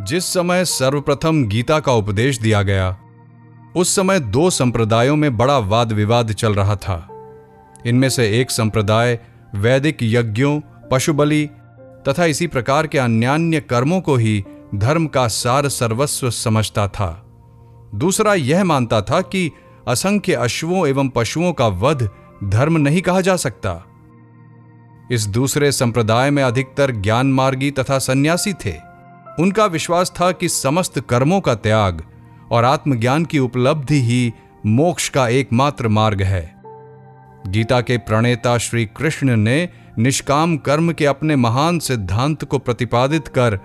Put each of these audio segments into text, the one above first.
जिस समय सर्वप्रथम गीता का उपदेश दिया गया, उस समय दो संप्रदायों में बड़ा वाद विवाद चल रहा था। इनमें से एक संप्रदाय वैदिक यज्ञों, पशु बलि तथा इसी प्रकार के अन्यान्य कर्मों को ही धर्म का सार सर्वस्व समझता था। दूसरा यह मानता था कि असंख्य अश्वों एवं पशुओं का वध धर्म नहीं कहा जा सकता। इस दूसरे संप्रदाय में अधिकतर ज्ञान मार्गी तथा सन्यासी थे। उनका विश्वास था कि समस्त कर्मों का त्याग और आत्मज्ञान की उपलब्धि ही मोक्ष का एकमात्र मार्ग है। गीता के प्रणेता श्री कृष्ण ने निष्काम कर्म के अपने महान सिद्धांत को प्रतिपादित कर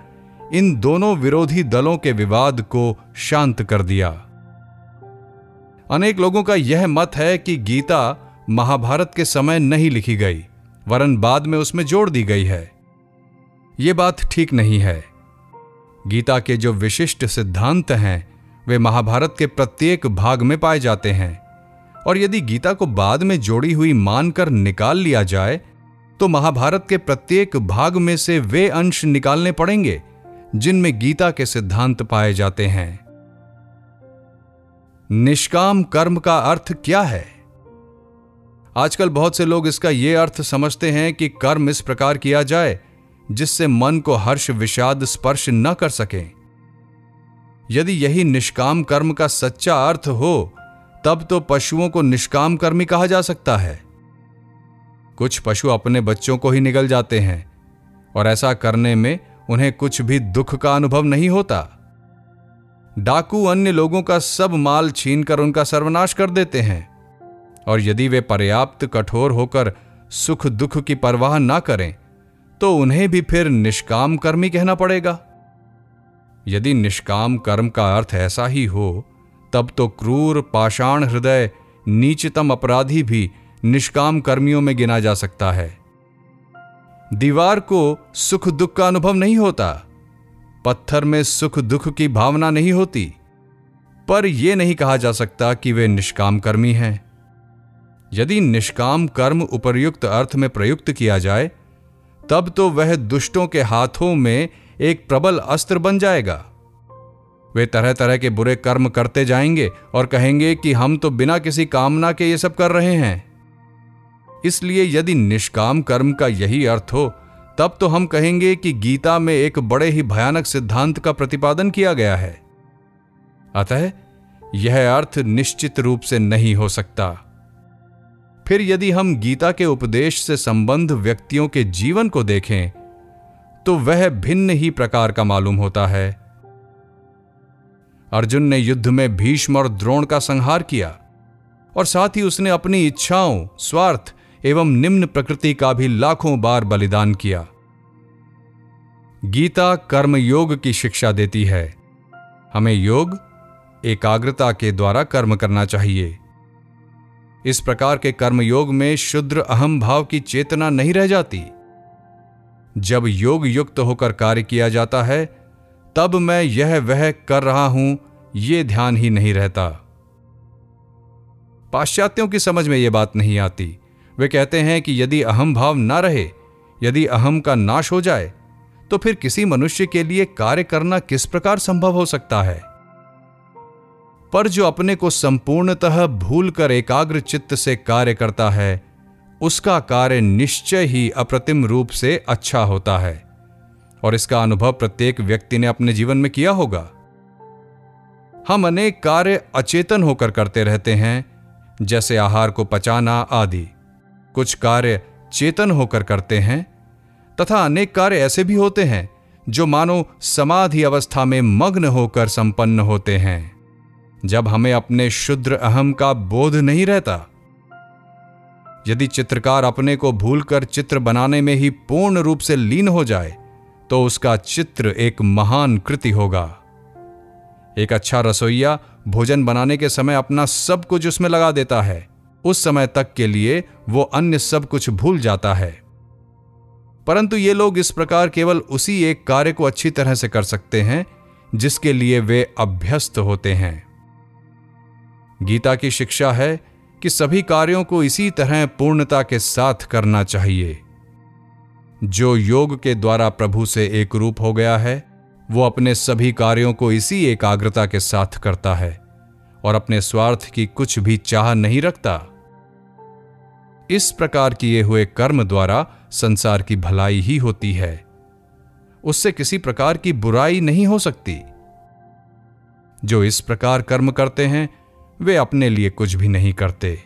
इन दोनों विरोधी दलों के विवाद को शांत कर दिया। अनेक लोगों का यह मत है कि गीता महाभारत के समय नहीं लिखी गई, वरन बाद में उसमें जोड़ दी गई है। यह बात ठीक नहीं है। गीता के जो विशिष्ट सिद्धांत हैं, वे महाभारत के प्रत्येक भाग में पाए जाते हैं, और यदि गीता को बाद में जोड़ी हुई मानकर निकाल लिया जाए तो महाभारत के प्रत्येक भाग में से वे अंश निकालने पड़ेंगे जिनमें गीता के सिद्धांत पाए जाते हैं। निष्काम कर्म का अर्थ क्या है? आजकल बहुत से लोग इसका यह अर्थ समझते हैं कि कर्म इस प्रकार किया जाए जिससे मन को हर्ष विषाद स्पर्श न कर सके। यदि यही निष्काम कर्म का सच्चा अर्थ हो, तब तो पशुओं को निष्काम कर्मी कहा जा सकता है। कुछ पशु अपने बच्चों को ही निगल जाते हैं और ऐसा करने में उन्हें कुछ भी दुख का अनुभव नहीं होता। डाकू अन्य लोगों का सब माल छीनकर उनका सर्वनाश कर देते हैं, और यदि वे पर्याप्त कठोर होकर सुख दुख की परवाह ना करें तो उन्हें भी फिर निष्काम कर्मी कहना पड़ेगा। यदि निष्काम कर्म का अर्थ ऐसा ही हो, तब तो क्रूर, पाषाण हृदय, नीचतम अपराधी भी निष्काम कर्मियों में गिना जा सकता है। दीवार को सुख दुख का अनुभव नहीं होता, पत्थर में सुख दुख की भावना नहीं होती, पर यह नहीं कहा जा सकता कि वे निष्काम कर्मी हैं। यदि निष्काम कर्म उपर्युक्त अर्थ में प्रयुक्त किया जाए, तब तो वह दुष्टों के हाथों में एक प्रबल अस्त्र बन जाएगा। वे तरह तरह के बुरे कर्म करते जाएंगे और कहेंगे कि हम तो बिना किसी कामना के ये सब कर रहे हैं। इसलिए यदि निष्काम कर्म का यही अर्थ हो, तब तो हम कहेंगे कि गीता में एक बड़े ही भयानक सिद्धांत का प्रतिपादन किया गया है। अतः यह अर्थ निश्चित रूप से नहीं हो सकता। फिर यदि हम गीता के उपदेश से संबंध व्यक्तियों के जीवन को देखें, तो वह भिन्न ही प्रकार का मालूम होता है। अर्जुन ने युद्ध में भीष्म और द्रोण का संहार किया, और साथ ही उसने अपनी इच्छाओं, स्वार्थ एवं निम्न प्रकृति का भी लाखों बार बलिदान किया। गीता कर्मयोग की शिक्षा देती है। हमें योग, एकाग्रता के द्वारा कर्म करना चाहिए। इस प्रकार के कर्मयोग में शुद्र अहम भाव की चेतना नहीं रह जाती। जब योग युक्त होकर कार्य किया जाता है, तब मैं यह वह कर रहा हूं, यह ध्यान ही नहीं रहता। पाश्चात्यों की समझ में यह बात नहीं आती। वे कहते हैं कि यदि अहम भाव ना रहे, यदि अहम का नाश हो जाए, तो फिर किसी मनुष्य के लिए कार्य करना किस प्रकार संभव हो सकता है। पर जो अपने को संपूर्णतः भूलकर एकाग्र चित्त से कार्य करता है, उसका कार्य निश्चय ही अप्रतिम रूप से अच्छा होता है, और इसका अनुभव प्रत्येक व्यक्ति ने अपने जीवन में किया होगा। हम अनेक कार्य अचेतन होकर करते रहते हैं, जैसे आहार को पचाना आदि। कुछ कार्य चेतन होकर करते हैं, तथा अनेक कार्य ऐसे भी होते हैं जो मानो समाधि अवस्था में मग्न होकर संपन्न होते हैं, जब हमें अपने शुद्र अहम का बोध नहीं रहता। यदि चित्रकार अपने को भूलकर चित्र बनाने में ही पूर्ण रूप से लीन हो जाए, तो उसका चित्र एक महान कृति होगा। एक अच्छा रसोइया भोजन बनाने के समय अपना सब कुछ उसमें लगा देता है। उस समय तक के लिए वो अन्य सब कुछ भूल जाता है। परंतु ये लोग इस प्रकार केवल उसी एक कार्य को अच्छी तरह से कर सकते हैं जिसके लिए वे अभ्यस्त होते हैं। गीता की शिक्षा है कि सभी कार्यों को इसी तरह पूर्णता के साथ करना चाहिए। जो योग के द्वारा प्रभु से एक रूप हो गया है, वो अपने सभी कार्यों को इसी एकाग्रता के साथ करता है और अपने स्वार्थ की कुछ भी चाह नहीं रखता। इस प्रकार किए हुए कर्म द्वारा संसार की भलाई ही होती है, उससे किसी प्रकार की बुराई नहीं हो सकती। जो इस प्रकार कर्म करते हैं वे अपने लिए कुछ भी नहीं करते,